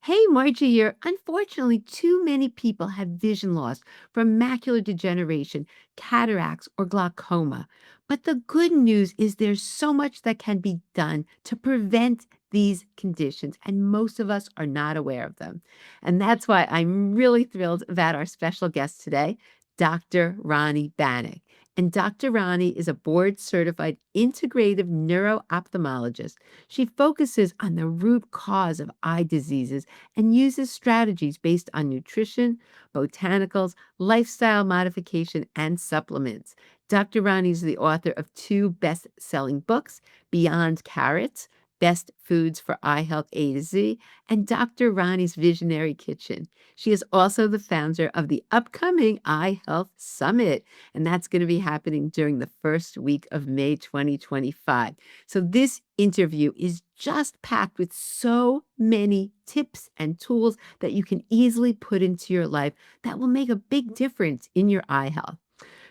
Hey, Margie here. Unfortunately, too many people have vision loss from macular degeneration, cataracts, or glaucoma. But the good news is there's so much that can be done to prevent these conditions, and most of us are not aware of them. And that's why I'm really thrilled about our special guest today, Dr. Rani Banik. And Dr. Rani is a board certified integrative neuro-ophthalmologist. She focuses on the root cause of eye diseases and uses strategies based on nutrition, botanicals, lifestyle modification, and supplements. Dr. Rani is the author of two best selling books, Beyond Carrots, Best Foods for Eye Health A to Z, and Dr. Rani's Visionary Kitchen. She is also the founder of the upcoming Eye Health Summit, and that's going to be happening during the first week of May 2025. So this interview is just packed with so many tips and tools that you can easily put into your life that will make a big difference in your eye health.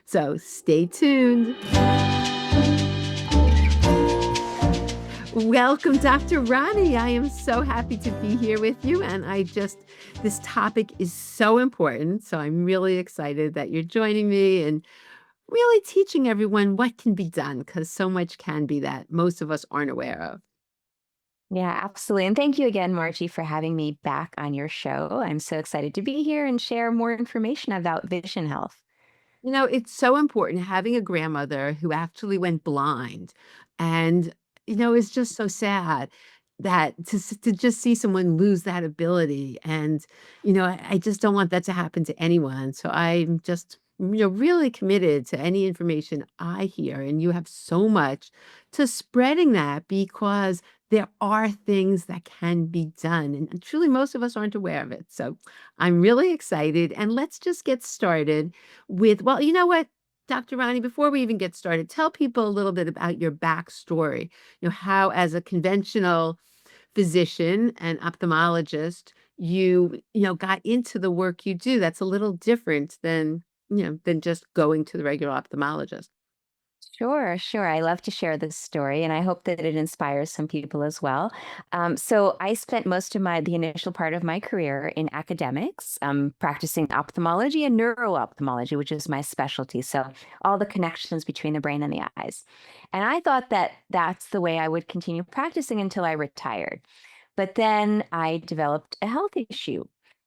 So stay tuned. Welcome, Dr. Rani. I am so happy to be here with you. And this topic is so important. So I'm really excited that you're joining me and really teaching everyone what can be done, because so much can be that most of us aren't aware of. Yeah, absolutely. And thank you again, Margie, for having me back on your show. I'm so excited to be here and share more information about vision health. It's so important having a grandmother who actually went blind. And, it's just so sad that to just see someone lose that ability. And, I just don't want that to happen to anyone. So I'm just, really committed to any information I hear. And you have so much to spreading that, because there are things that can be done. And truly, most of us aren't aware of it. So I'm really excited. And let's just get started well, you know what, Dr. Rani, before we even get started, tell people a little bit about your backstory. How, as a conventional physician and ophthalmologist, got into the work you do. That's a little different than just going to the regular ophthalmologist. Sure. I love to share this story, and I hope that it inspires some people as well. So I spent most of the initial part of my career in academics, practicing ophthalmology and neuro-ophthalmology, which is my specialty. So all the connections between the brain and the eyes. And I thought that that's the way I would continue practicing until I retired. But then I developed a health issue.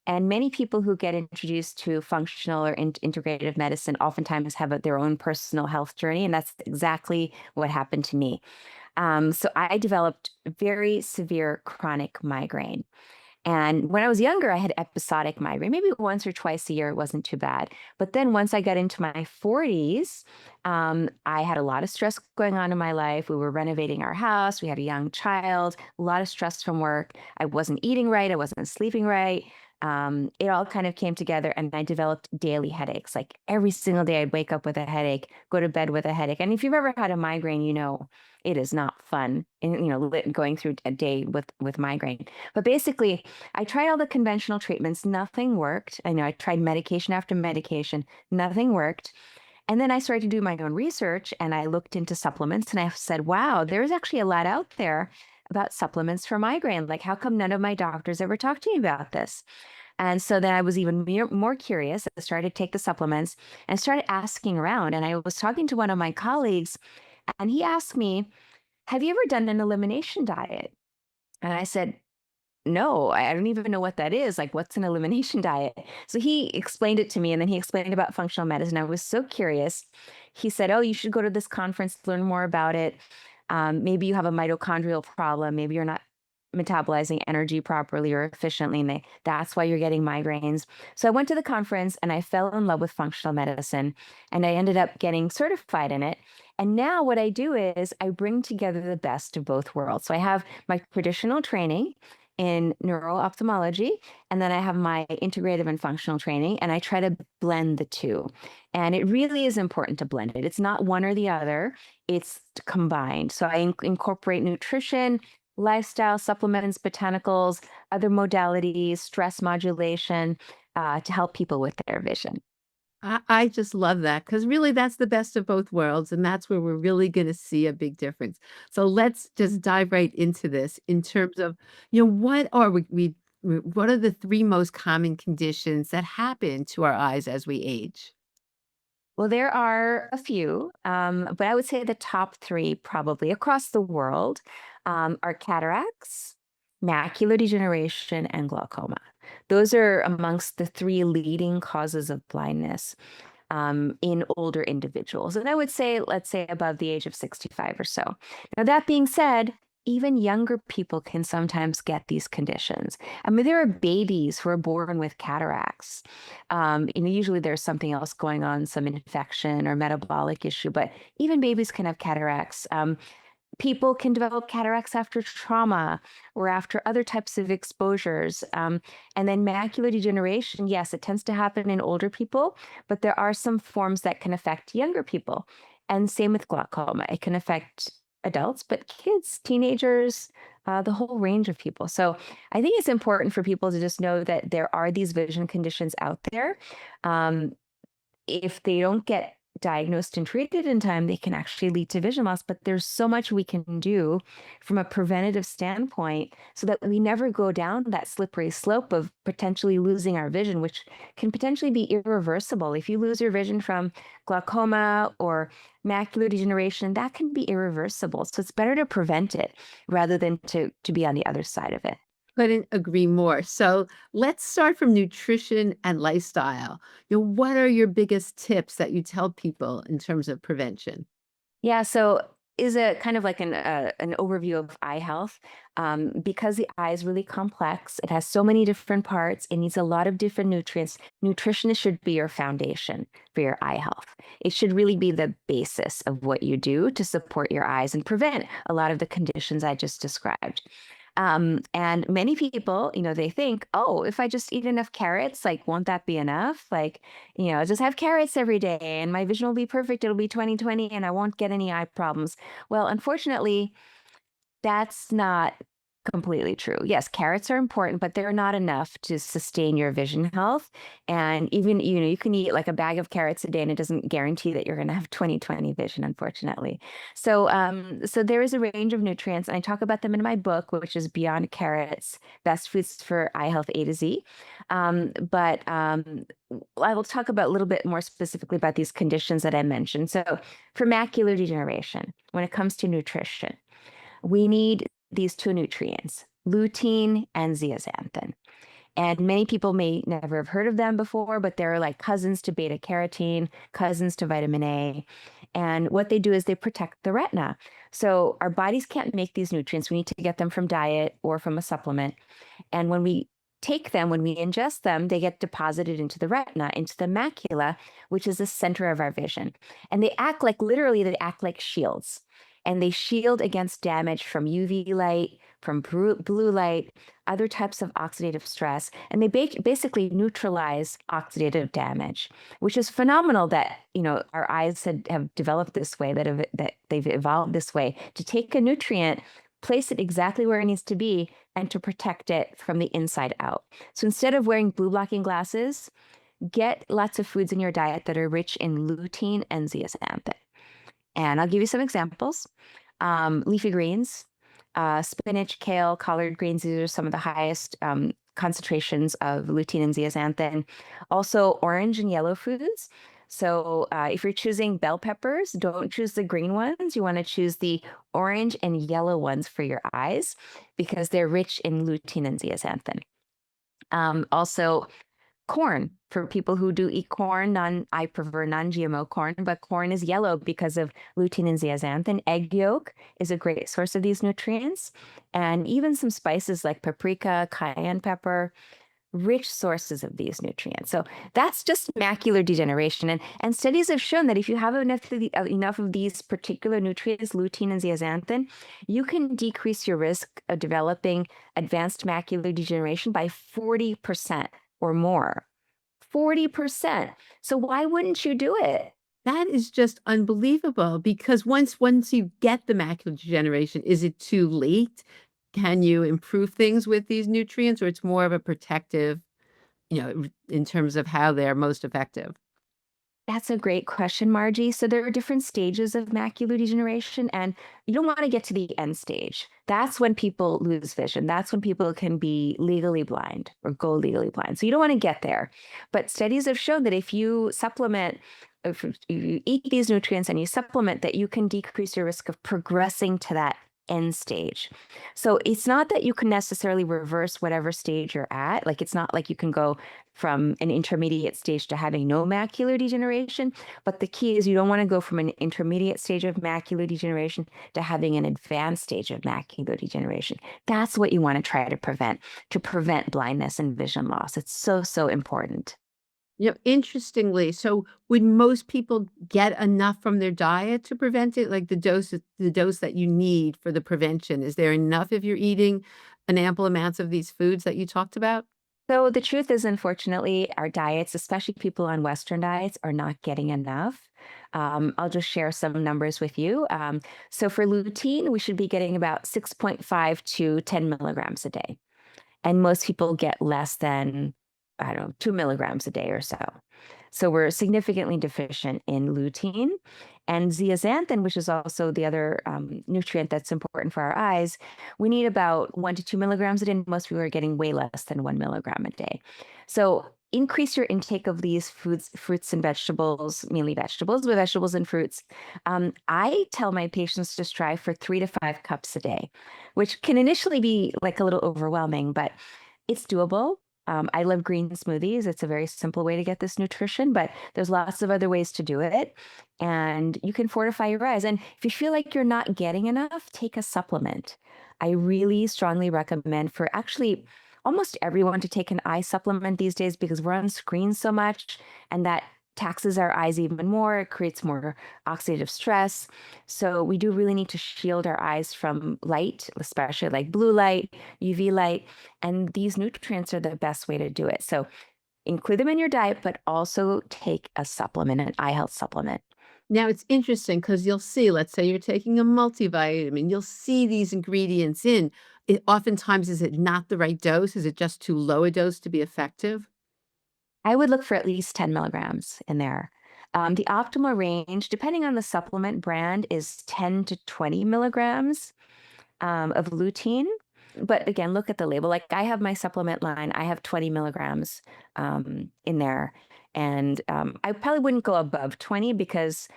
And many people who get introduced to functional or integrative medicine oftentimes have their own personal health journey. And that's exactly what happened to me. So I developed very severe chronic migraine. And when I was younger, I had episodic migraine, maybe once or twice a year. It wasn't too bad. But then once I got into my 40s, I had a lot of stress going on in my life. We were renovating our house. We had a young child, a lot of stress from work. I wasn't eating right. I wasn't sleeping right. It all kind of came together, and I developed daily headaches. Like every single day, I'd wake up with a headache, go to bed with a headache. And if you've ever had a migraine, you know it is not fun. And going through a day with migraine. But basically, I tried all the conventional treatments. Nothing worked. I know I tried medication after medication. Nothing worked. And then I started to do my own research, and I looked into supplements, and I said, wow, there's actually a lot out there about supplements for migraine. Like, how come none of my doctors ever talked to me about this? And so then I was even more curious. I started to take the supplements and started asking around. And I was talking to one of my colleagues, and he asked me, have you ever done an elimination diet? And I said, no, I don't even know what that is. Like, what's an elimination diet? So he explained it to me, and then he explained about functional medicine. I was so curious. He said, oh, you should go to this conference, learn more about it. Maybe you have a mitochondrial problem. Maybe you're not metabolizing energy properly or efficiently, and that's why you're getting migraines. So I went to the conference, and I fell in love with functional medicine, and I ended up getting certified in it. And now what I do is I bring together the best of both worlds. So I have my traditional training in neuro-ophthalmology, and then I have my integrative and functional training, and I try to blend the two. And it really is important to blend it. It's not one or the other, it's combined. So I incorporate nutrition, lifestyle, supplements, botanicals, other modalities, stress modulation, to help people with their vision. I just love that, because really that's the best of both worlds, and that's where we're really going to see a big difference. So let's just dive right into this in terms of, what are we What are the three most common conditions that happen to our eyes as we age? Well, there are a few, but I would say the top three probably across the world are cataracts, macular degeneration, and glaucoma. Those are amongst the three leading causes of blindness in older individuals. And I would say, let's say above the age of 65 or so. Now, that being said, even younger people can sometimes get these conditions. I mean, there are babies who are born with cataracts. Usually there's something else going on, some infection or metabolic issue, but even babies can have cataracts. People can develop cataracts after trauma or after other types of exposures. And then macular degeneration, yes, it tends to happen in older people, but there are some forms that can affect younger people. And same with glaucoma. It can affect adults, but kids, teenagers, the whole range of people. So I think it's important for people to just know that there are these vision conditions out there. Um, if they don't get diagnosed and treated in time, they can actually lead to vision loss. But there's so much we can do from a preventative standpoint so that we never go down that slippery slope of potentially losing our vision, which can potentially be irreversible. If you lose your vision from glaucoma or macular degeneration, that can be irreversible. So it's better to prevent it rather than to be on the other side of it. Couldn't agree more. So let's start from nutrition and lifestyle. What are your biggest tips that you tell people in terms of prevention? Yeah, so is a kind of like an overview of eye health. Because the eye is really complex, it has so many different parts, it needs a lot of different nutrients. Nutrition should be your foundation for your eye health. It should really be the basis of what you do to support your eyes and prevent a lot of the conditions I just described. And many people, they think, oh, if I just eat enough carrots, like, won't that be enough? Like, just have carrots every day and my vision will be perfect. It'll be 20/20 and I won't get any eye problems. Well, unfortunately, that's not completely true. Yes, carrots are important, but they're not enough to sustain your vision health. And even, you can eat like a bag of carrots a day and it doesn't guarantee that you're going to have 20/20 vision, unfortunately. So there is a range of nutrients, and I talk about them in my book, which is Beyond Carrots, Best Foods for Eye Health A to Z. But I will talk about a little bit more specifically about these conditions that I mentioned. So for macular degeneration, when it comes to nutrition, we need these two nutrients, lutein and zeaxanthin. And many people may never have heard of them before, but they're like cousins to beta carotene, cousins to vitamin A. And what they do is they protect the retina. So our bodies can't make these nutrients. We need to get them from diet or from a supplement. And when we take them, when we ingest them, they get deposited into the retina, into the macula, which is the center of our vision. And they act like, literally, they act like shields. And they shield against damage from UV light, from blue light, other types of oxidative stress. And they basically neutralize oxidative damage, which is phenomenal that, our eyes have developed this way, that they've evolved this way to take a nutrient, place it exactly where it needs to be, and to protect it from the inside out. So instead of wearing blue blocking glasses, get lots of foods in your diet that are rich in lutein and zeaxanthin. And I'll give you some examples. Leafy greens, spinach, kale, collard greens, these are some of the highest concentrations of lutein and zeaxanthin. Also, orange and yellow foods. So if you're choosing bell peppers, don't choose the green ones. You want to choose the orange and yellow ones for your eyes because they're rich in lutein and zeaxanthin. Also, corn, for people who do eat corn. I prefer non-GMO corn, but corn is yellow because of lutein and zeaxanthin. Egg yolk is a great source of these nutrients, and even some spices like paprika, cayenne pepper, rich sources of these nutrients. So that's just macular degeneration. And studies have shown that if you have enough of these particular nutrients, lutein and zeaxanthin, you can decrease your risk of developing advanced macular degeneration by 40% or more. 40%. So why wouldn't you do it? That is just unbelievable because once you get the macular degeneration, is it too late? Can you improve things with these nutrients, or it's more of a protective, in terms of how they're most effective? That's a great question, Margie. So there are different stages of macular degeneration, and you don't want to get to the end stage. That's when people lose vision. That's when people can be legally blind or go legally blind. So you don't want to get there. But studies have shown that if you supplement, if you eat these nutrients and you supplement, that you can decrease your risk of progressing to that end stage. So it's not that you can necessarily reverse whatever stage you're at. Like it's not like you can go from an intermediate stage to having no macular degeneration. But the key is you don't want to go from an intermediate stage of macular degeneration to having an advanced stage of macular degeneration. That's what you want to try to prevent blindness and vision loss. It's so, so important. Interestingly, so would most people get enough from their diet to prevent it? Like the dose that you need for the prevention, is there enough if you're eating an ample amounts of these foods that you talked about? So the truth is, unfortunately, our diets, especially people on Western diets, are not getting enough. I'll just share some numbers with you. So for lutein, we should be getting about 6.5 to 10 milligrams a day. And most people get less than, I don't know, 2 milligrams a day or so. So we're significantly deficient in lutein. And zeaxanthin, which is also the other nutrient that's important for our eyes, we need about 1 to 2 milligrams a day. Most people are getting way less than 1 milligram a day. So increase your intake of these foods, fruits and vegetables, mainly vegetables, but vegetables and fruits. I tell my patients to strive for 3 to 5 cups a day, which can initially be like a little overwhelming, but it's doable. I love green smoothies. It's a very simple way to get this nutrition, but there's lots of other ways to do it. And you can fortify your eyes. And if you feel like you're not getting enough, take a supplement. I really strongly recommend for actually almost everyone to take an eye supplement these days because we're on screen so much and that taxes our eyes even more. It creates more oxidative stress. So we do really need to shield our eyes from light, especially like blue light, UV light. And these nutrients are the best way to do it. So include them in your diet, but also take a supplement, an eye health supplement. Now it's interesting because you'll see, let's say you're taking a multivitamin, you'll see these ingredients in. Oftentimes, is it not the right dose? Is it just too low a dose to be effective? I would look for at least 10 milligrams in there. The optimal range, depending on the supplement brand, is 10 to 20 milligrams of lutein. But again, look at the label. Like I have my supplement line, I have 20 milligrams in there. And I probably wouldn't go above 20 because,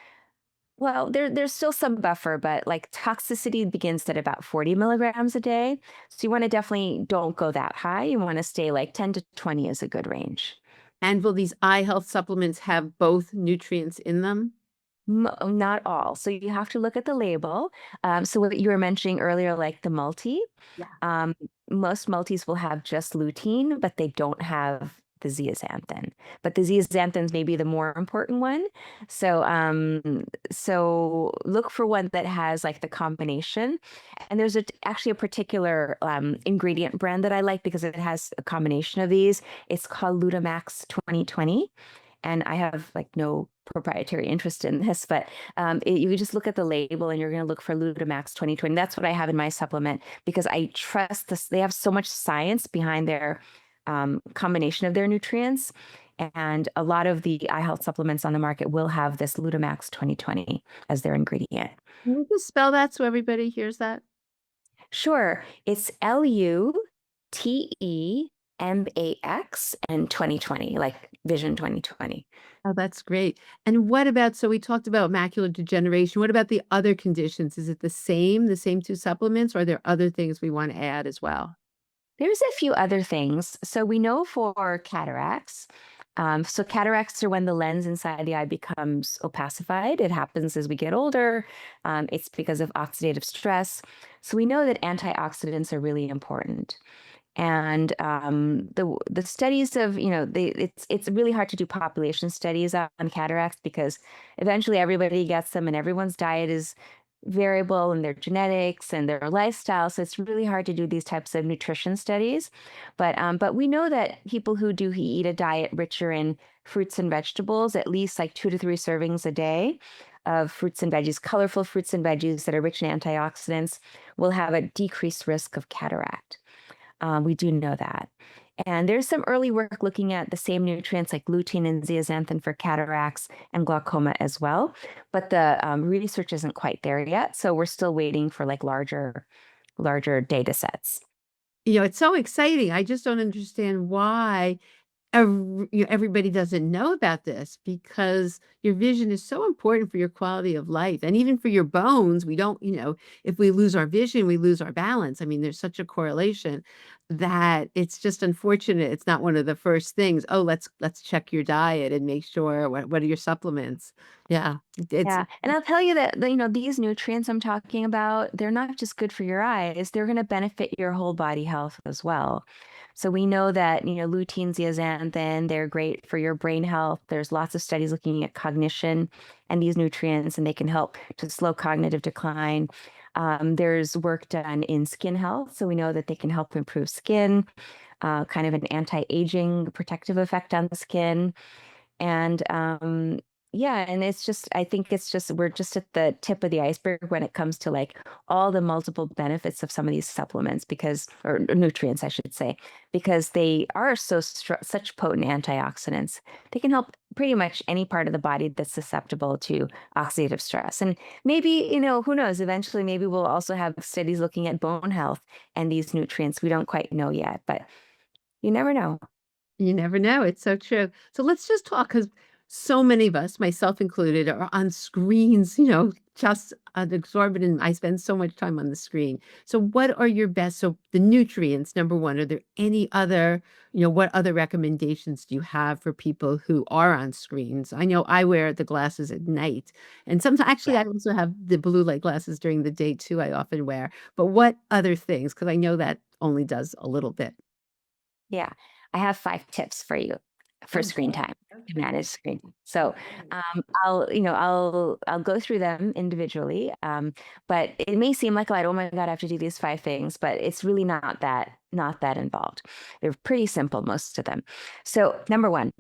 well, there's still some buffer, but like toxicity begins at about 40 milligrams a day. So you want to definitely don't go that high. You want to stay like 10 to 20 is a good range. And will these eye health supplements have both nutrients in them? Not all. So you have to look at the label. So what you were mentioning earlier, like the multi, Yeah. um, most multis will have just lutein, but they don't have the zeaxanthin. But the zeaxanthin may be the more important one. So look for one that has like the combination. And there's actually a particular ingredient brand that I like because it has a combination of these. It's called Lutamax 2020. And I have like no proprietary interest in this, but you just look at the label and you're going to look for Lutamax 2020. That's what I have in my supplement because I trust this. They have so much science behind their combination of their nutrients. And a lot of the eye health supplements on the market will have this Lutamax 2020 as their ingredient. Can you just spell that so everybody hears that? Sure, it's LUTEMAX and 2020, like Vision 2020. Oh, that's great. And what about, so we talked about macular degeneration. What about the other conditions? Is it the same two supplements, or are there other things we want to add as well? There's a few other things. So we know for cataracts. So cataracts are when the lens inside the eye becomes opacified. It happens as we get older. It's because of oxidative stress. So we know that antioxidants are really important. And the studies of it's really hard to do population studies on cataracts because eventually everybody gets them and everyone's diet is variable in their genetics and their lifestyle. So it's really hard to do these types of nutrition studies. But we know that people who do eat a diet richer in fruits and vegetables, at least like 2 to 3 servings a day of fruits and veggies, colorful fruits and veggies that are rich in antioxidants, will have a decreased risk of cataract. We do know that. And there's some early work looking at the same nutrients like lutein and zeaxanthin for cataracts and glaucoma as well. But the research isn't quite there yet. So we're still waiting for like larger data sets. It's so exciting. I just don't understand why everybody doesn't know about this because your vision is so important for your quality of life and even for your bones. We don't, if we lose our vision, we lose our balance. I mean, there's such a correlation that it's just unfortunate. It's not one of the first things. Oh, let's check your diet and make sure what are your supplements. Yeah, it's Yeah. And I'll tell you that, these nutrients I'm talking about, they're not just good for your eyes, they're going to benefit your whole body health as well. So we know that, lutein, zeaxanthin, they're great for your brain health. There's lots of studies looking at cognition and these nutrients, and they can help to slow cognitive decline. There's work done in skin health. So we know that they can help improve skin, kind of an anti-aging protective effect on the skin. And yeah, and I think we're just at the tip of the iceberg when it comes to like all the multiple benefits of some of these supplements or nutrients, I should say, because they are such potent antioxidants. They can help pretty much any part of the body that's susceptible to oxidative stress. And maybe, who knows, eventually maybe we'll also have studies looking at bone health and these nutrients. We don't quite know yet, but you never know. You never know. It's so true. So let's just talk because so many of us, myself included, are on screens, just an exorbitant. I spend so much time on the screen. So what are your best? So the nutrients, number one, are there any other, what other recommendations do you have for people who are on screens? I know I wear the glasses at night. And sometimes actually Yeah. I also have the blue light glasses during the day too, I often wear. But what other things? Because I know that only does a little bit. Yeah, I have 5 tips for you for screen Okay. time, to Okay. manage screen time. So, Great. I'll go through them individually, but it may seem like, "Oh my god, I have to do these 5 things," but it's really not that involved. They're pretty simple, most of them. So, number 1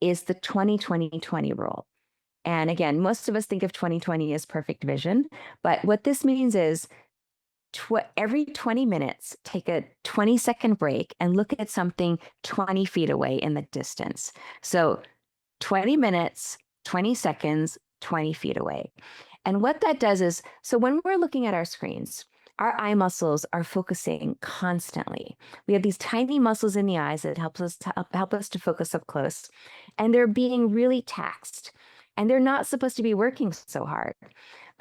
is the 20-20-20 rule. And again, most of us think of 20/20 as perfect vision, but what this means is every 20 minutes, take a 20-second break and look at something 20 feet away in the distance. So 20 minutes, 20 seconds, 20 feet away. And what that does is, so when we're looking at our screens, our eye muscles are focusing constantly. We have these tiny muscles in the eyes that help us to focus up close, and they're being really taxed. And they're not supposed to be working so hard.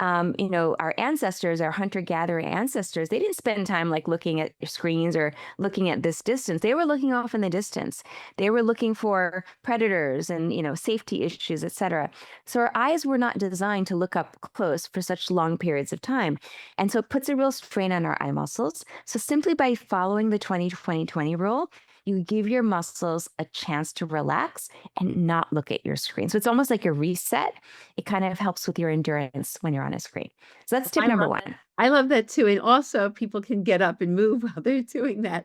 Our ancestors, our hunter-gatherer ancestors, they didn't spend time like looking at screens or looking at this distance. They were looking off in the distance. They were looking for predators and, safety issues, etc. So our eyes were not designed to look up close for such long periods of time. And so it puts a real strain on our eye muscles. So simply by following the 20-20-20 rule, you give your muscles a chance to relax and not look at your screen. So it's almost like a reset. It kind of helps with your endurance when you're on a screen. So that's tip I number love that. one. I love that too, and also people can get up and move while they're doing that.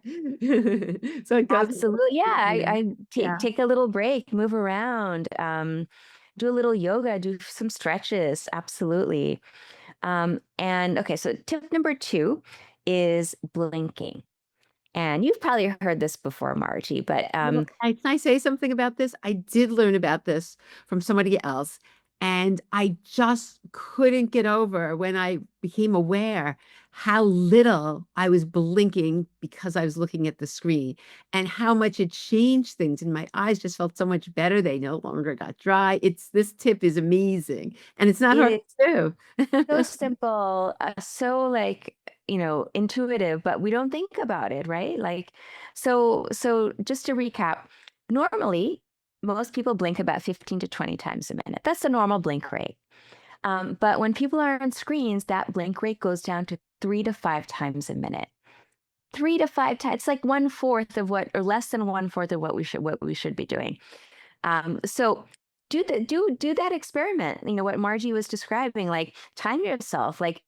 So it goes Absolutely. Yeah. I take yeah. take a little break, move around, do a little yoga, do some stretches. Absolutely. And okay, so tip number 2 is blinking. And you've probably heard this before, Margie, but Well, can I say something about this? I did learn about this from somebody else, and I just couldn't get over when I became aware how little I was blinking because I was looking at the screen and how much it changed things. And my eyes just felt so much better. They no longer got dry. This tip is amazing, and it's not hard it to so do. simple, so like, intuitive, but we don't think about it, right? Like, so just to recap, normally most people blink about 15 to 20 times a minute. That's the normal blink rate. But when people are on screens, that blink rate goes down to 3 to 5 times a minute. 3 to 5 times, it's like 1/4 of what, or less than 1/4 of what we should be doing. So do that experiment. What Margie was describing, like time yourself. Like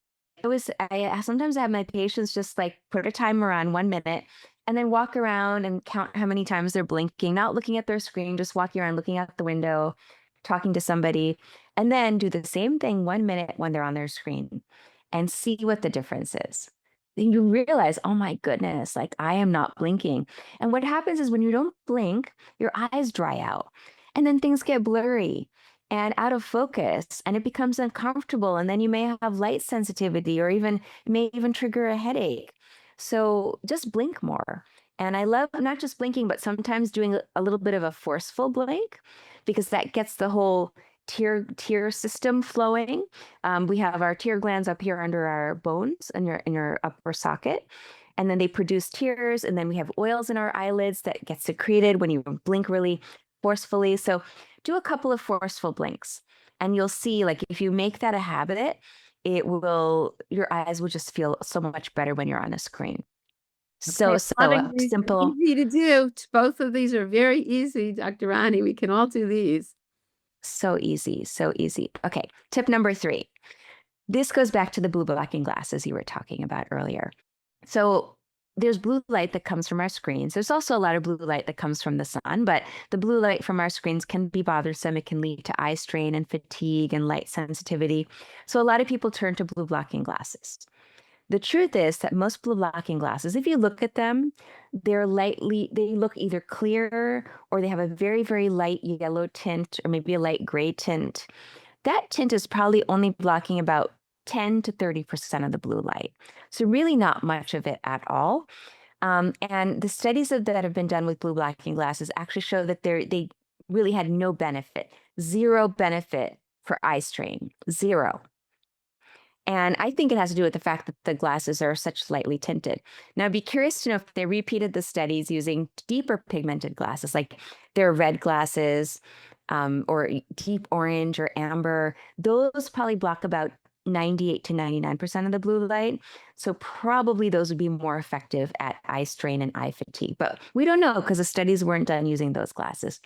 I sometimes have my patients just like put a timer on 1 minute and then walk around and count how many times they're blinking, not looking at their screen, just walking around, looking out the window, talking to somebody, and then do the same thing 1 minute when they're on their screen and see what the difference is. then you realize, oh my goodness, like I am not blinking. And what happens is when you don't blink, your eyes dry out and then things get blurry and out of focus and it becomes uncomfortable. And then you may have light sensitivity or even may even trigger a headache. So just blink more. And I love not just blinking, but sometimes doing a little bit of a forceful blink because that gets the whole tear system flowing. We have our tear glands up here under our bones in your upper socket. And then they produce tears. And then we have oils in our eyelids that get secreted when you blink really forcefully. So do a couple of forceful blinks. And you'll see, like, if you make that a habit, your eyes will just feel so much better when you're on a screen. Okay, So loving these. simple, Easy to do. Both of these are very easy, Dr. Rani. We can all do these. so easy, so easy. Okay, tip number 3. This goes back to the blue blocking glasses you were talking about earlier. So there's blue light that comes from our screens. There's also a lot of blue light that comes from the sun, but the blue light from our screens can be bothersome. It can lead to eye strain and fatigue and light sensitivity. So a lot of people turn to blue blocking glasses. The truth is that most blue blocking glasses, if you look at them, they look either clear or they have a very, very light yellow tint or maybe a light gray tint. That tint is probably only blocking about 10 to 30% of the blue light. So really not much of it at all. And the studies that have been done with blue blocking glasses actually show that they really had no benefit, zero benefit for eye strain, zero. And I think it has to do with the fact that the glasses are such lightly tinted. Now, I'd be curious to know if they repeated the studies using deeper pigmented glasses, like their red glasses or deep orange or amber. Those probably block about 98 to 99% of the blue light. So probably those would be more effective at eye strain and eye fatigue. But we don't know because the studies weren't done using those glasses.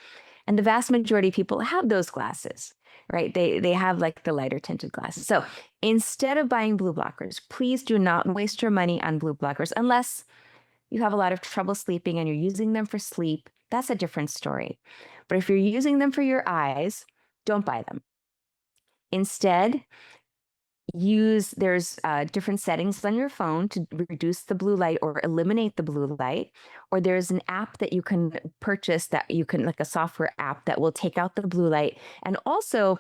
And the vast majority of people have those glasses, right? They have like the lighter tinted glasses. So instead of buying blue blockers, please do not waste your money on blue blockers unless you have a lot of trouble sleeping and you're using them for sleep. That's a different story. But if you're using them for your eyes, don't buy them. Instead, there's different settings on your phone to reduce the blue light or eliminate the blue light, or there's an app that you can purchase like a software app that will take out the blue light. And also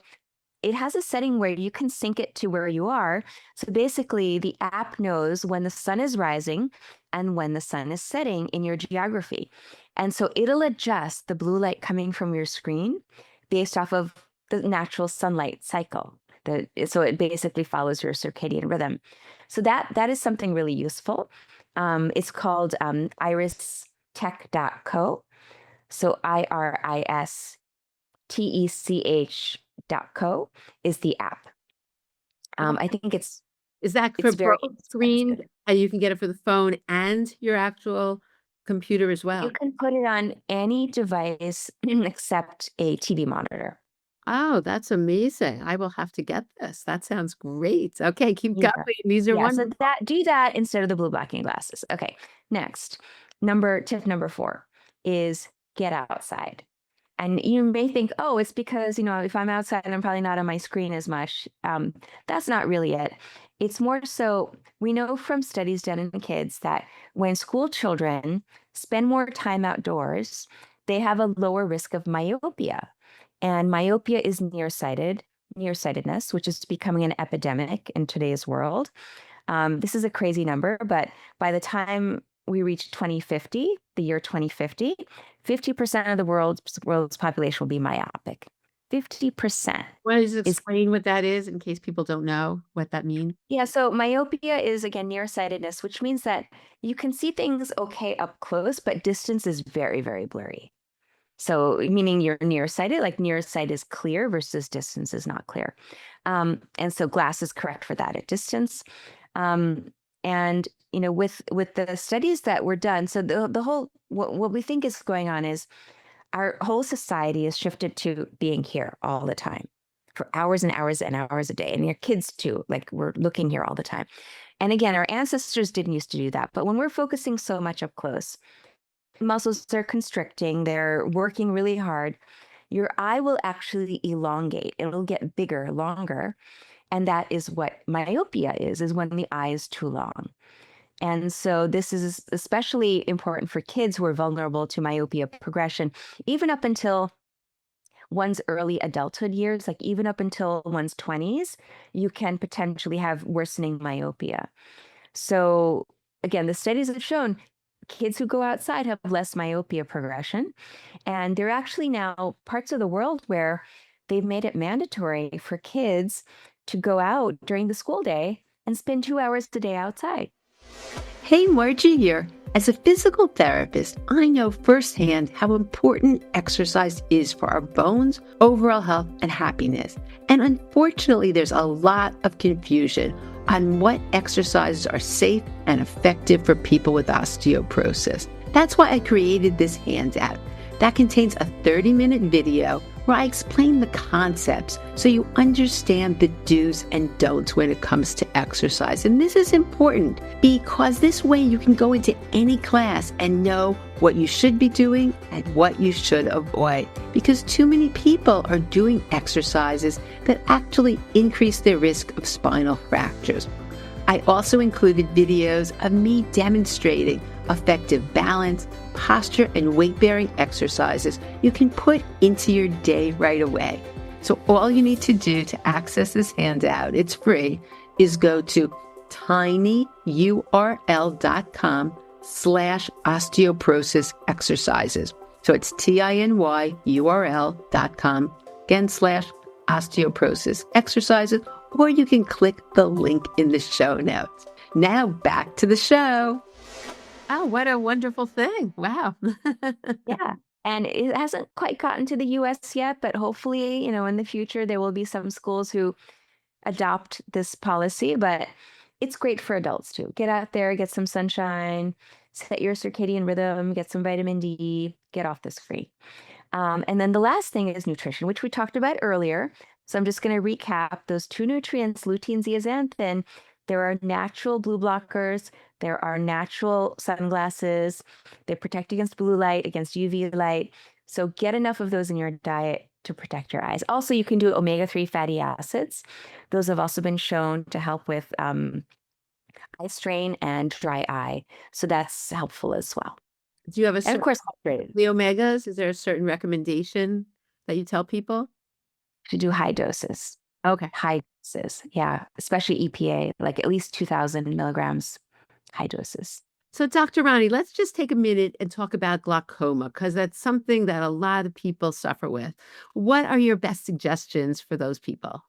it has a setting where you can sync it to where you are. So basically the app knows when the sun is rising and when the sun is setting in your geography. And so it'll adjust the blue light coming from your screen based off of the natural sunlight cycle. So it basically follows your circadian rhythm. So that is something really useful. It's called iristech.co. So iristech.co is the app. I think Is that for it's very both screens? inexpensive. And you can get it for the phone and your actual computer as You well. can put it on any device except a TV monitor. Oh, that's amazing. I will have to get this. That sounds great. Okay, keep Yeah. going. These are Yeah. So wonderful. do that instead of the blue blocking glasses. Okay. Next, tip number 4 is get outside. And you may think, oh, it's because, if I'm outside, I'm probably not on my screen as much. That's not really it. It's more so we know from studies done in kids that when school children spend more time outdoors, they have a lower risk of myopia. And myopia is nearsightedness, which is becoming an epidemic in today's world. This is a crazy number, but by the time we reach 2050, the year 2050, 50% of the world's population will be myopic. 50% Want to just is, explain what that is in case people don't know what that means? yeah, so myopia is again nearsightedness, which means that you can see things okay up close, but distance is very, very blurry. So meaning you're nearsighted, like near sight is clear versus distance is not clear. And so glass is correct for that at distance. And with the studies that were done, so the whole what we think is going on is our whole society is shifted to being here all the time for hours and hours and hours a day. And your kids too, like we're looking here all the time. And again, our ancestors didn't used to do that. But when we're focusing so much up close, muscles are constricting, they're working really hard, your eye will actually elongate. It'll get bigger, longer. And that is what myopia is when the eye is too long. And so this is especially important for kids who are vulnerable to myopia progression, even up until one's early adulthood years, like even up until one's 20s, you can potentially have worsening myopia. So, again, the studies have shown kids who go outside have less myopia progression. And there are actually now parts of the world where they've made it mandatory for kids to go out during the school day and spend 2 hours a day outside. Hey, Margie here. As a physical therapist, I know firsthand how important exercise is for our bones, overall health, and happiness. And unfortunately, there's a lot of confusion on what exercises are safe and effective for people with osteoporosis. That's why I created this handout that contains a 30-minute video where I explain the concepts so you understand the do's and don'ts when it comes to exercise. And this is important because this way you can go into any class and know what you should be doing and what you should avoid. Because too many people are doing exercises that actually increase their risk of spinal fractures. I also included videos of me demonstrating effective balance, posture, and weight-bearing exercises you can put into your day right away. So all you need to do to access this handout, it's free, is go to tinyurl.com/osteoporosis exercises. So it's tinyurl.com, again, /osteoporosis exercises, or you can click the link in the show notes. Now back to the show. Oh, what a wonderful thing. Wow. Yeah. And it hasn't quite gotten to the US yet, but hopefully, in the future, there will be some schools who adopt this policy. But it's great for adults too. Get out there, get some sunshine, set your circadian rhythm, get some vitamin D, get off the screen. And then the last thing is nutrition, which we talked about earlier. So I'm just going to recap those two nutrients, lutein, zeaxanthin. There are natural blue blockers. There are natural sunglasses. They protect against blue light, against UV light. So get enough of those in your diet to protect your eyes. Also, you can do omega-3 fatty acids. Those have also been shown to help with eye strain and dry eye. So that's helpful as well. Do you have a And of certain, course, hydrated. the omegas, is there a certain recommendation that you tell people? To do high doses. Okay. High doses, yeah, especially EPA, like at least 2,000 milligrams, high doses. So, Dr. Rani, let's just take a minute and talk about glaucoma because that's something that a lot of people suffer with. What are your best suggestions for those people?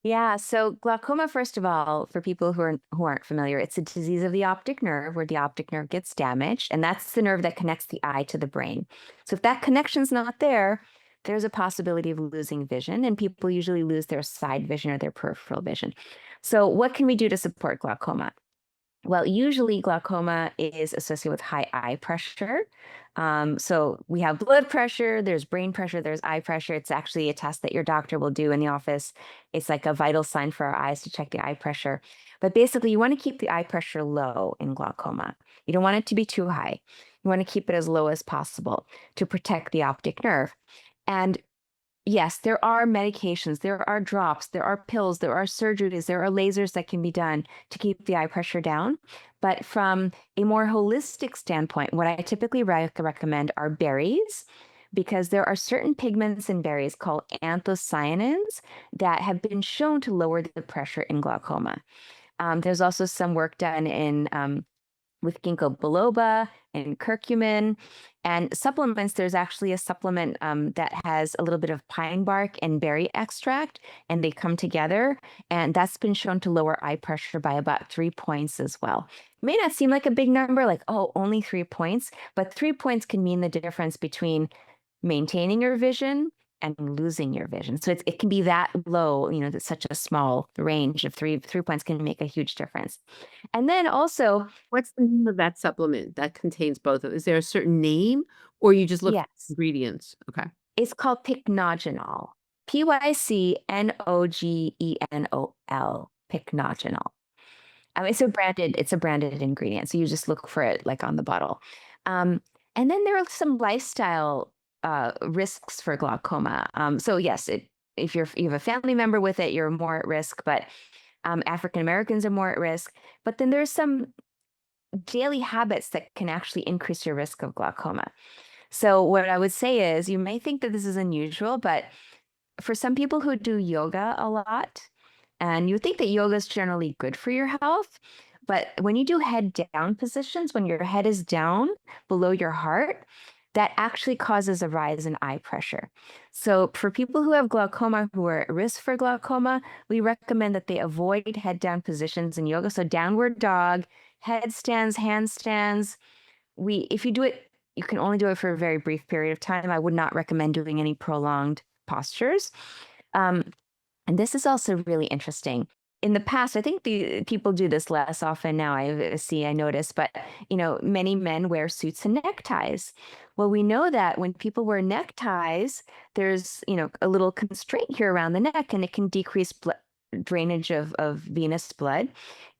Yeah, so glaucoma, first of all, for people who aren't familiar, it's a disease of the optic nerve where the optic nerve gets damaged, and that's the nerve that connects the eye to the brain. So if that connection's not there, there's a possibility of losing vision, and people usually lose their side vision or their peripheral vision. So what can we do to support glaucoma? Well, usually glaucoma is associated with high eye pressure. So we have blood pressure, there's brain pressure, there's eye pressure. It's actually a test that your doctor will do in the office. It's like a vital sign for our eyes to check the eye pressure. But basically, you want to keep the eye pressure low in glaucoma. You don't want it to be too high. You want to keep it as low as possible to protect the optic nerve. And yes, there are medications, there are drops, there are pills, there are surgeries, there are lasers that can be done to keep the eye pressure down. But from a more holistic standpoint, what I typically recommend are berries, because there are certain pigments in berries called anthocyanins that have been shown to lower the pressure in glaucoma. There's also some work done in with ginkgo biloba and curcumin and supplements. There's actually a supplement that has a little bit of pine bark and berry extract, and they come together, and that's been shown to lower eye pressure by about 3 points as well. It may not seem like a big number, like, oh, only 3 points, but 3 points can mean the difference between maintaining your vision and losing your vision. So it can be that low, that's such a small range of 3 points can make a huge difference. And then also, What's the name of that supplement that contains both of them? Is there a certain name or you just look for yes, ingredients? Okay. it's called pycnogenol. Pycnogenol. Pycnogenol. It's a branded ingredient. So you just look for it like on the bottle. And then there are some lifestyle risks for glaucoma. So yes, if you have a family member with it, you're more at risk, but African Americans are more at risk. But then there's some daily habits that can actually increase your risk of glaucoma. So, what I would say is you may think that this is unusual, but for some people who do yoga a lot, and you think that yoga is generally good for your health, but when you do head down positions, when your head is down below your heart, that actually causes a rise in eye pressure. So, for people who have glaucoma, who are at risk for glaucoma, we recommend that they avoid head down positions in yoga. So, downward dog, headstands, handstands. If you do it, you can only do it for a very brief period of time. I would not recommend doing any prolonged postures. Um, and this is also really interesting. In the past, I think the people do this less often now. I notice, but many men wear suits and neckties. Well, we know that when people wear neckties, there's a little constraint here around the neck, and it can decrease drainage of venous blood,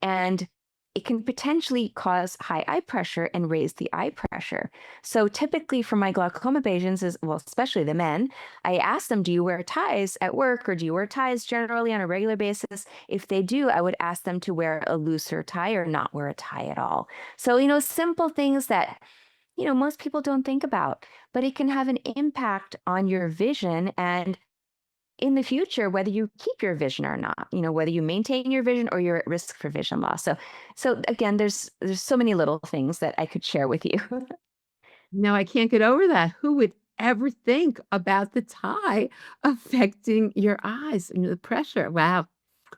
and it can potentially cause high eye pressure and raise the eye pressure. So typically for my glaucoma patients, especially the men, I ask them, do you wear ties at work, or do you wear ties generally on a regular basis? If they do, I would ask them to wear a looser tie or not wear a tie at all. So, simple things that, most people don't think about, but it can have an impact on your vision and in the future, whether you keep your vision or not, whether you maintain your vision or you're at risk for vision loss. So again, there's so many little things that I could share with you. No, I can't get over that. Who would ever think about the tie affecting your eyes and the pressure? Wow.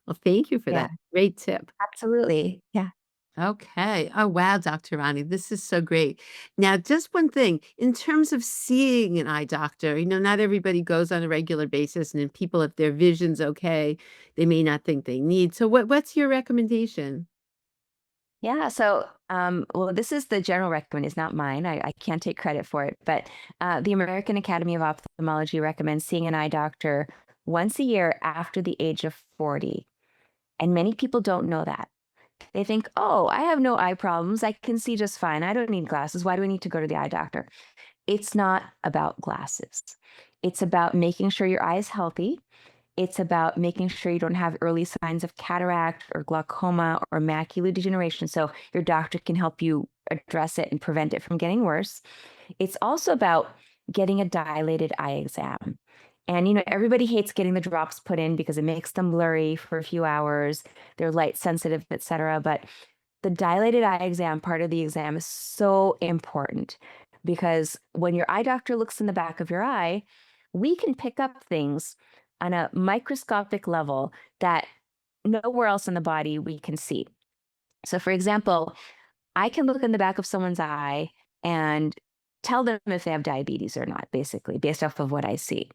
Well, thank you for Yeah, that. Great tip. absolutely. Yeah. Okay. Oh, wow, Dr. Rani, this is so great. Now, just one thing, in terms of seeing an eye doctor, not everybody goes on a regular basis, and then people, if their vision's okay, they may not think they need. So what's your recommendation? Yeah. So, well, this is the general recommend. It's not mine. I can't take credit for it. But the American Academy of Ophthalmology recommends seeing an eye doctor once a year after the age of 40. And many people don't know that. They think, oh, I have no eye problems. I can see just fine. I don't need glasses. Why do I need to go to the eye doctor? It's not about glasses. It's about making sure your eye is healthy. It's about making sure you don't have early signs of cataract or glaucoma or macular degeneration, so your doctor can help you address it and prevent it from getting worse. It's also about getting a dilated eye exam. And everybody hates getting the drops put in because it makes them blurry for a few hours. They're light sensitive, etc. But the dilated eye exam, part of the exam, is so important because when your eye doctor looks in the back of your eye, we can pick up things on a microscopic level that nowhere else in the body we can see. So, for example, I can look in the back of someone's eye and tell them if they have diabetes or not, basically, based off of what I see.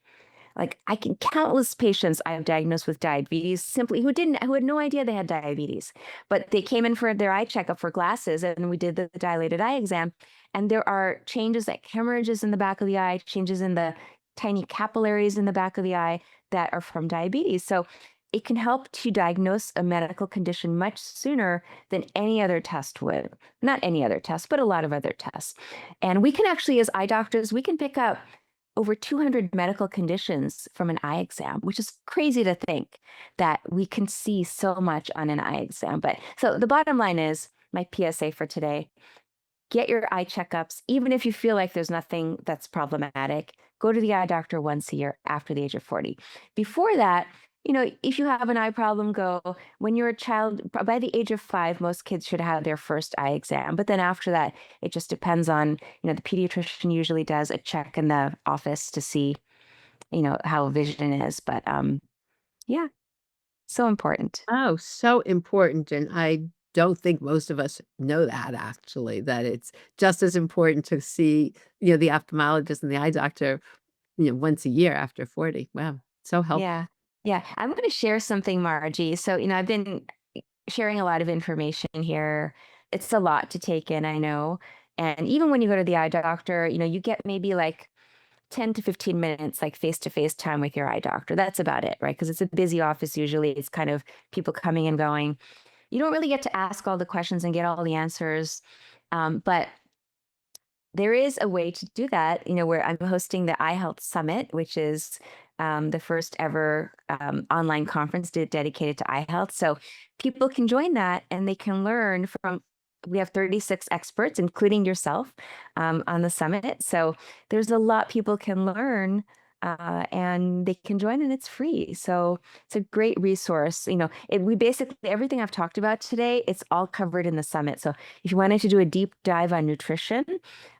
Like I can countless patients I have diagnosed with diabetes simply who had no idea they had diabetes, but they came in for their eye checkup for glasses, and we did the dilated eye exam, and there are changes like hemorrhages in the back of the eye, changes in the tiny capillaries in the back of the eye that are from diabetes. So it can help to diagnose a medical condition much sooner than any other test would. Not any other test, but a lot of other tests. And we can actually, as eye doctors, we can pick up over 200 medical conditions from an eye exam, which is crazy to think that we can see so much on an eye exam. But so the bottom line is my PSA for today: get your eye checkups, even if you feel like there's nothing that's problematic. Go to the eye doctor once a year after the age of 40. Before that, if you have an eye problem, go when you're a child. By the age of 5, most kids should have their first eye exam. But then after that, it just depends on, the pediatrician usually does a check in the office to see, how vision is. But yeah, so important. Oh, so important, and I don't think most of us know that actually, that it's just as important to see, the ophthalmologist and the eye doctor, once a year after 40. Wow, so helpful. Yeah. Yeah. I'm going to share something, Margie. So, I've been sharing a lot of information here. It's a lot to take in, I know. And even when you go to the eye doctor, you get maybe like 10 to 15 minutes, like face to face time with your eye doctor. That's about it, right? Because it's a busy office usually. It's kind of people coming and going. You don't really get to ask all the questions and get all the answers. But there is a way to do that, where I'm hosting the Eye Health Summit, which is the first ever online conference dedicated to eye health. So people can join that and they can learn from we have 36 experts, including yourself, on the summit. So there's a lot people can learn, and they can join, and it's free. So it's a great resource. We basically, everything I've talked about today, it's all covered in the summit. So if you wanted to do a deep dive on nutrition,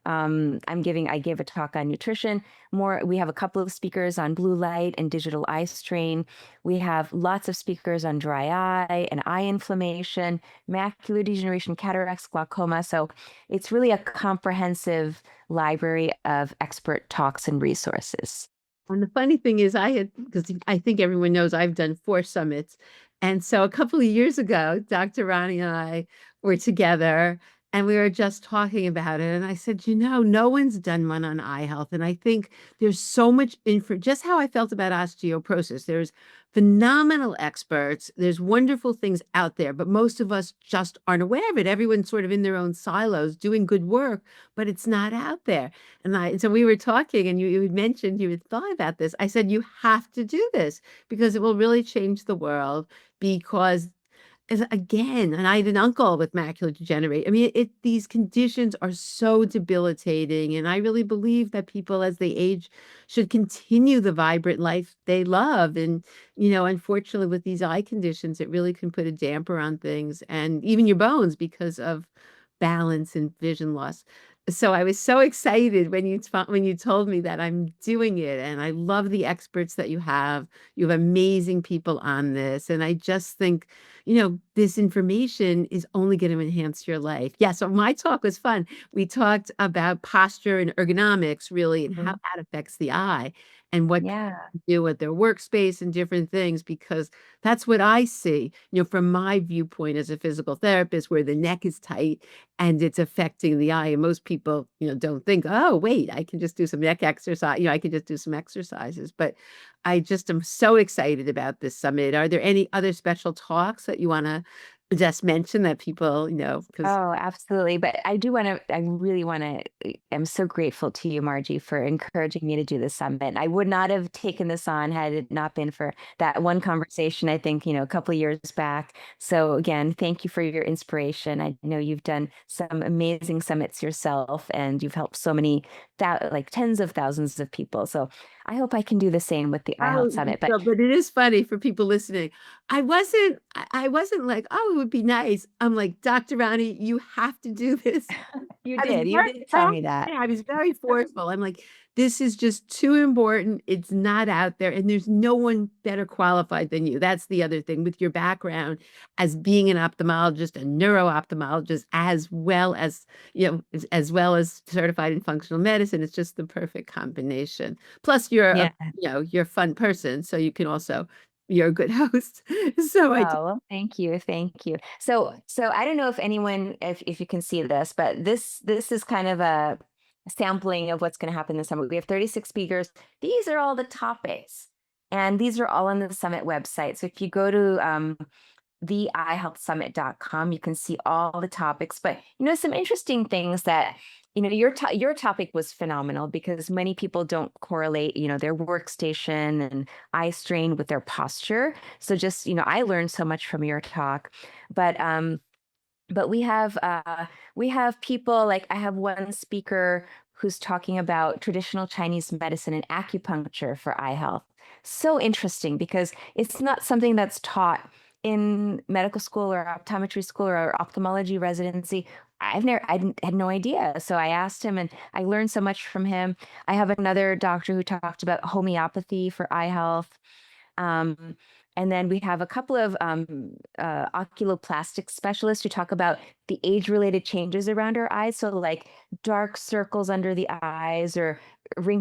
I gave a talk on nutrition. We have a couple of speakers on blue light and digital eye strain. We have lots of speakers on dry eye and eye inflammation, macular degeneration, cataracts, glaucoma. So it's really a comprehensive library of expert talks and resources. And the funny thing is, because I think everyone knows I've done 4 summits. And so a couple of years ago, Dr. Rani and I were together and we were just talking about it. And I said, no one's done one on eye health. And I think there's so much info, just how I felt about osteoporosis. There's phenomenal experts, there's wonderful things out there, but most of us just aren't aware of it. Everyone's sort of in their own silos doing good work, but it's not out there. And so we were talking, and you had mentioned you had thought about this. I said, you have to do this because it will really change the world. Because again, and I had an uncle with macular degeneration. I mean, these conditions are so debilitating, and I really believe that people, as they age, should continue the vibrant life they love. And unfortunately, with these eye conditions, it really can put a damper on things and even your bones because of balance and vision loss. So I was so excited when you told me that I'm doing it, and I love the experts that you have. You have amazing people on this, and I just think, this information is only going to enhance your life. Yeah, so my talk was fun. We talked about posture and ergonomics, really, and how Mhm. that affects the eye and what people Yeah. can do with their workspace and different things, because that's what I see, from my viewpoint as a physical therapist, where the neck is tight and it's affecting the eye. And most people, don't think, oh, wait, I can just do some neck exercise. I can just do some exercises. But I just am so excited about this summit. Are there any other special talks that you want to just mention that people, because Oh, absolutely. But I really want to, I'm so grateful to you, Margie, for encouraging me to do this summit. I would not have taken this on had it not been for that one conversation, I think, a couple of years back. So again, thank you for your inspiration. I know you've done some amazing summits yourself, and you've helped so many, like tens of thousands of people. So I hope I can do the same with the oh, iHealth Summit. But so, but it is funny for people listening. I wasn't like, oh, it would be nice. I'm like, Dr. Rani, you have to do this. you did tell me that. I was very forceful. I'm like, this is just too important. It's not out there, and there's no one better qualified than you. That's the other thing with your background as being an ophthalmologist, a neuro-ophthalmologist, as well as certified in functional medicine. It's just the perfect combination. Plus, Yeah. you're a fun person, so you're a good host. So I Oh, well, thank you. Thank you. So I don't know if anyone, if you can see this, but this is kind of a sampling of what's going to happen this summer. We have 36 speakers. These are all the topics, and these are all on the summit website. So if you go to theihealthsummit.com, you can see all the topics. But some interesting things that your topic was phenomenal, because many people don't correlate their workstation and eye strain with their posture. So just I learned so much from your talk. But we have people, like I have one speaker who's talking about traditional Chinese medicine and acupuncture for eye health. So interesting, because it's not something that's taught in medical school or optometry school or ophthalmology residency. I had no idea. So I asked him, and I learned so much from him. I have another doctor who talked about homeopathy for eye health. Um, and then we have a couple of oculoplastic specialists who talk about the age-related changes around our eyes. So like dark circles under the eyes, or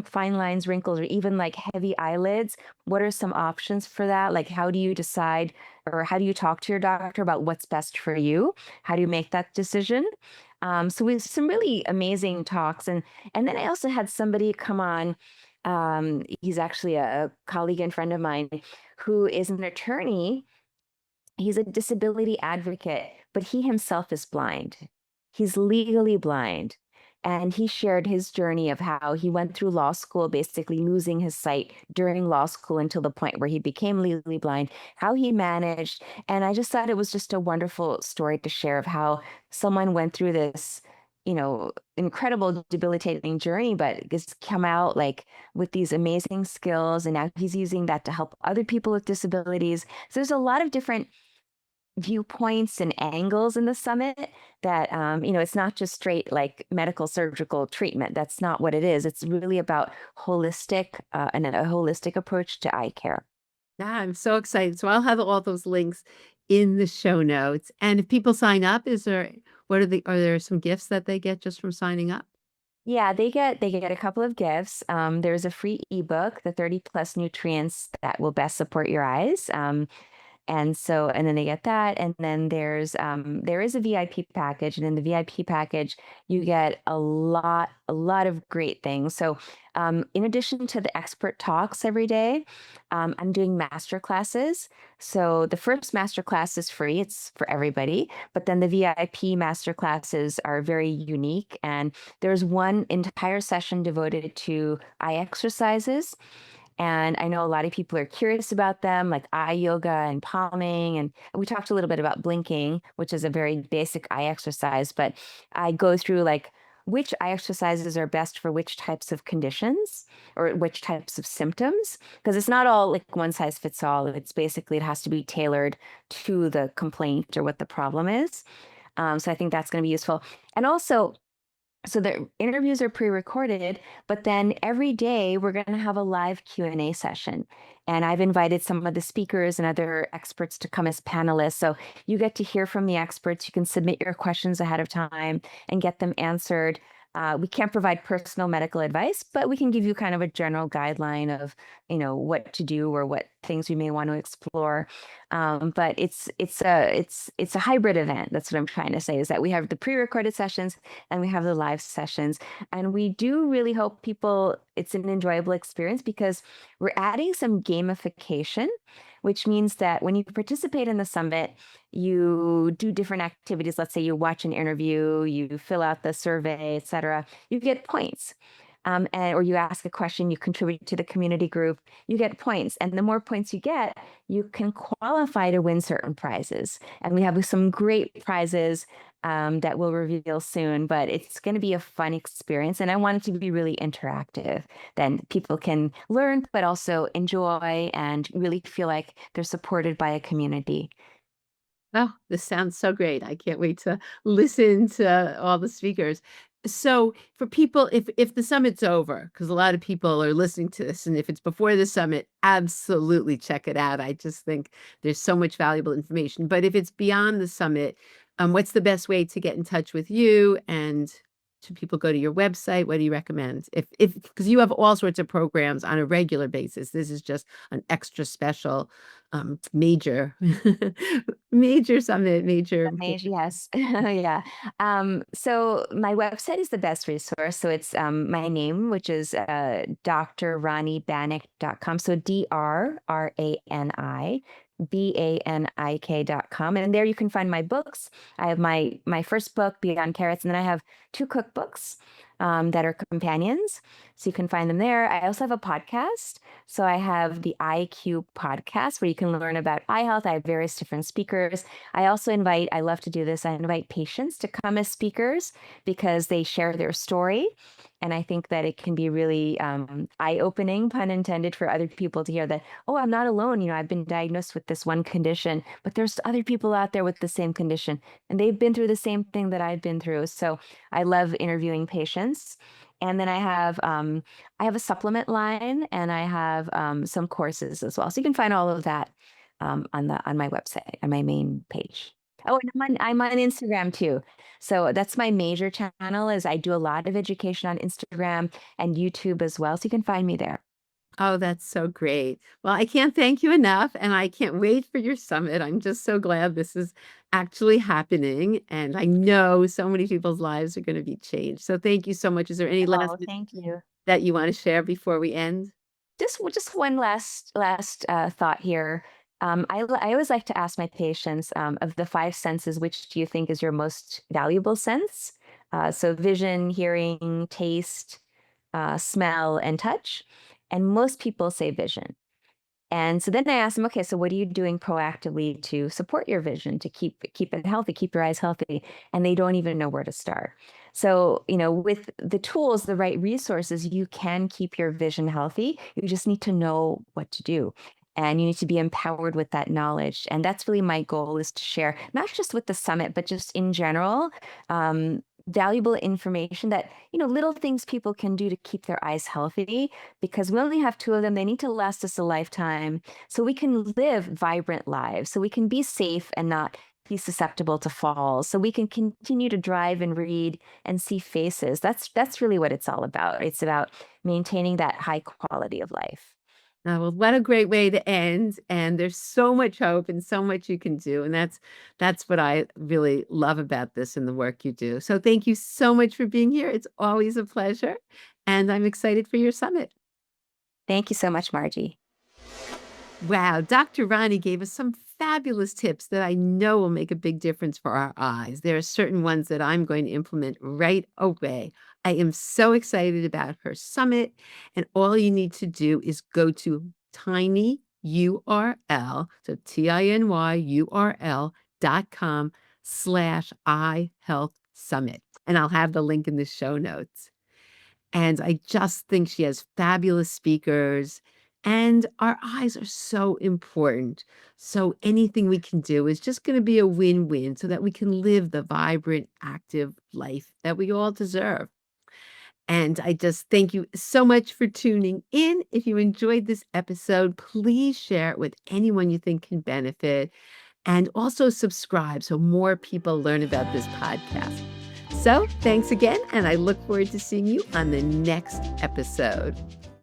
fine lines, wrinkles, or even like heavy eyelids. What are some options for that? Like, how do you decide, or how do you talk to your doctor about what's best for you? How do you make that decision? So we have some really amazing talks. And then I also had somebody come on. He's actually a colleague and friend of mine who is an attorney. He's a disability advocate, but he himself is blind. He's legally blind. And he shared his journey of how he went through law school, basically losing his sight during law school until the point where he became legally blind, how he managed. And I just thought it was just a wonderful story to share of how someone went through this, incredible debilitating journey, but has come out like with these amazing skills. And now he's using that to help other people with disabilities. So there's a lot of different viewpoints and angles in the summit that it's not just straight like medical surgical treatment. That's not what it is. It's really about holistic and a holistic approach to eye care. Yeah, I'm so excited. So I'll have all those links in the show notes. And if people sign up, are there some gifts that they get just from signing up? Yeah, they get a couple of gifts. There's a free ebook, the 30 plus nutrients that will best support your eyes. And then they get that. And then there is a VIP package. And in the VIP package, you get a lot of great things. So in addition to the expert talks every day, I'm doing master classes. So the first master class is free, it's for everybody. But then the VIP master classes are very unique. And there's one entire session devoted to eye exercises. And I know a lot of people are curious about them, like eye yoga and palming. And we talked a little bit about blinking, which is a very basic eye exercise. But I go through like which eye exercises are best for which types of conditions or which types of symptoms. Because it's not all like one size fits all. It's basically, it has to be tailored to the complaint or what the problem is. So I think that's going to be useful. And also, so the interviews are pre-recorded, but then every day we're going to have a live Q&A session. And I've invited some of the speakers and other experts to come as panelists. So you get to hear from the experts. You can submit your questions ahead of time and get them answered. We can't provide personal medical advice, but we can give you kind of a general guideline of, what to do or what things we may want to explore. But it's a hybrid event. That's what I'm trying to say, is that we have the pre-recorded sessions and we have the live sessions. And we do really hope it's an enjoyable experience because we're adding some gamification, which means that when you participate in the summit, you do different activities. Let's say you watch an interview, you fill out the survey, etc. You get points. Or you ask a question, you contribute to the community group, you get points. And the more points you get, you can qualify to win certain prizes. And we have some great prizes that we'll reveal soon, but it's going to be a fun experience. And I want it to be really interactive. Then people can learn, but also enjoy and really feel like they're supported by a community. Oh, this sounds so great. I can't wait to listen to all the speakers. So for people, if the summit's over, because a lot of people are listening to this, and if it's before the summit, absolutely check it out. I just think there's so much valuable information. But if it's beyond the summit, what's the best way to get in touch with you? And should people go to your website? What do you recommend? If because you have all sorts of programs on a regular basis. This is just an extra special major major summit, major. Yes. Yeah. So my website is the best resource. So it's my name, which is drranibanik.com. So DRRANIBANIK.com. And there you can find my books. I have my first book, Beyond Carrots, and then I have two cookbooks that are companions. So you can find them there. I also have a podcast. So I have the IQ podcast where you can learn about eye health. I have various different speakers. I love to do this. I invite patients to come as speakers because they share their story. And I think that it can be really eye-opening, pun intended, for other people to hear that, oh, I'm not alone. I've been diagnosed with this one condition, but there's other people out there with the same condition, and they've been through the same thing that I've been through. So I love interviewing patients. And then I have a supplement line, and I have some courses as well. So you can find all of that on my website, on my main page. Oh, and I'm on Instagram too. So that's my major channel. Is I do a lot of education on Instagram and YouTube as well. So you can find me there. Oh, that's so great. Well, I can't thank you enough, and I can't wait for your summit. I'm just so glad this is actually happening, and I know so many people's lives are going to be changed. So thank you so much. Is there any last Oh, thank you. that you want to share before we end? Just one last thought here. I always like to ask my patients, of the five senses, which do you think is your most valuable sense? So vision, hearing, taste, smell, and touch. And most people say vision. And so then I asked them, okay, so what are you doing proactively to support your vision, to keep it healthy, keep your eyes healthy? And they don't even know where to start. So, with the tools, the right resources, you can keep your vision healthy. You just need to know what to do. And you need to be empowered with that knowledge. And that's really my goal, is to share, not just with the summit, but just in general, valuable information that, little things people can do to keep their eyes healthy, because we only have two of them. They need to last us a lifetime, so we can live vibrant lives, so we can be safe and not be susceptible to falls, so we can continue to drive and read and see faces. That's really what it's all about. It's about maintaining that high quality of life. Well, what a great way to end, and there's so much hope and so much you can do, and that's what I really love about this and the work you do. So thank you so much for being here. It's always a pleasure, and I'm excited for your summit. Thank you so much, Margie. Wow, Dr. Rani gave us some fabulous tips that I know will make a big difference for our eyes. There are certain ones that I'm going to implement right away. I am so excited about her summit, and all you need to do is go to tiny URL, so tinyurl.com/I Health Summit. And I'll have the link in the show notes. And I just think she has fabulous speakers, and our eyes are so important. So anything we can do is just going to be a win-win so that we can live the vibrant, active life that we all deserve. And I just thank you so much for tuning in. If you enjoyed this episode, please share it with anyone you think can benefit. And also subscribe so more people learn about this podcast. So thanks again, and I look forward to seeing you on the next episode.